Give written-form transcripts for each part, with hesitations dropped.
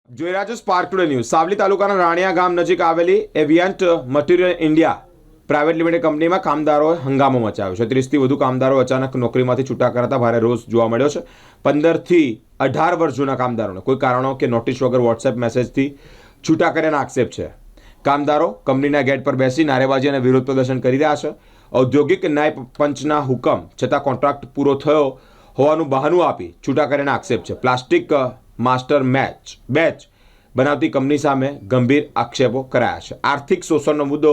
જોઈ રહ્યા છો સ્પાર્ક ટુડે ન્યૂઝ। સાવલી તાલુકાના રાણિયા ગામ નજીક આવેલી એવિયન્ટ મટીરિયલ ઇન્ડિયા પ્રાઇવેટ લિમિટેડ કંપનીમાં કામદારોએ હંગામો મચાવ્યો છે। 30થી વધુ કામદારો અચાનક નોકરીમાંથી છૂટા કરાતા ભારે રોષ જોવા મળ્યો છે। 15થી 18 વર્ષ જૂના કામદારોને કોઈ કારણો કે નોટિસ વગર વોટ્સએપ મેસેજથી છૂટા કર્યાના આક્ષેપ છે। કામદારો કંપનીના ગેટ પર બેસી નારેબાજી અને વિરોધ પ્રદર્શન કરી રહ્યા છે। ઔદ્યોગિક ન્યાય પંચના હુકમ છતાં કોન્ટ્રાક્ટ પૂરો થયો હોવાનું બહાનું આપી છૂટા કર્યાના આક્ષેપ છે। પ્લાસ્ટિક માસ્ટર બેચ બનાવતી કંપની સામે ગંભીર આક્ષેપો કરાયા છે। આર્થિક શોષણનો મુદ્દો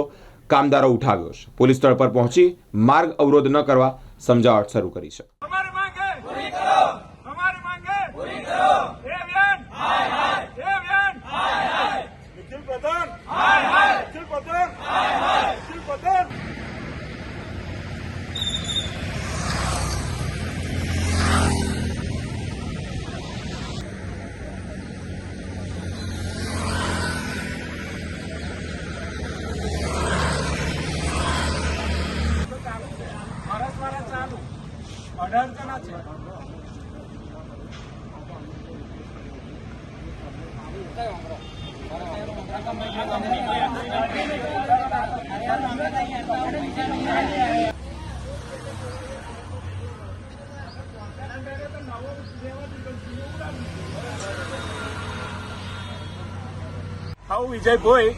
કામદારો ઉઠાવ્યો છે। પોલીસ સ્થળ પર પહોંચી માર્ગ અવરોધ ન કરવા સમજાવટ શરૂ કરી છે। હું વિજય ભોઈ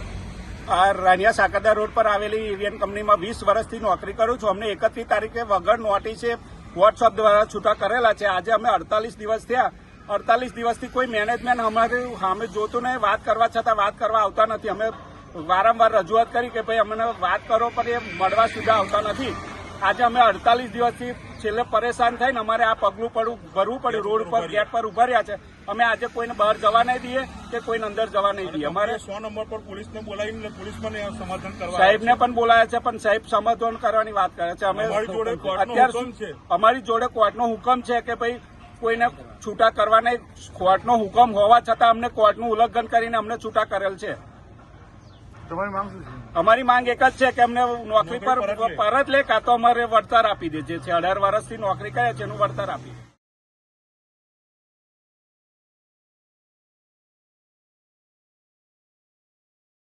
રાનિયા સાકરદા રોડ પર આવેલી એવિયન કંપનીમાં 20 વર્ષથી નોકરી કરું છું। અમને 31 તારીખે વગર નોટિસે વોટ્સઅપ દ્વારા છૂટા કરેલા છે। આજે અમે 48 દિવસ થયા। 48 દિવસથી કોઈ મેનેજમેન્ટ અમારી સામે જોતું નહીં, વાત કરવા છતાં વાત કરવા આવતા નથી। અમે વારંવાર રજૂઆત કરી કે ભાઈ અમને વાત કરો, પણ એ મળવા સુધા આવતા નથી। આજે અમે 48 દિવસથી છેલ્લે પરેશાન થઈને અમારે આ પગલું ભરવું પડ્યું। રોડ ઉપર ગેટ પર ઉભા રહ્યા છે। અમે આજે કોઈને બહાર જવા નહીં દઈએ કે કોઈને અંદર જવા નહીં દઈએ। અમારે 100 નંબર પર પોલીસને બોલાવીને પોલીસ પણ સમાધાન કરવા સાહેબને પણ બોલાયા છે, પણ સાહેબ સમાધાન કરવાની વાત કરે છે। અમે અમારી જોડે કોર્ટનો હુકમ છે કે ભાઈ કોઈને છૂટા કરવા નહીં। કોર્ટનો હુકમ હોવા છતાં અમને કોર્ટનું ઉલ્લંઘન કરીને અમને છૂટા કરેલ છે। તમારી માંગ શું છે? અમારી માંગ એક જ છે કે અમને નોકરી પર પરત લે, કાં તો અમારે વળતર આપી દે। જે છે 18 વર્ષથી નોકરી કરે છે એનું વળતર આપી દે।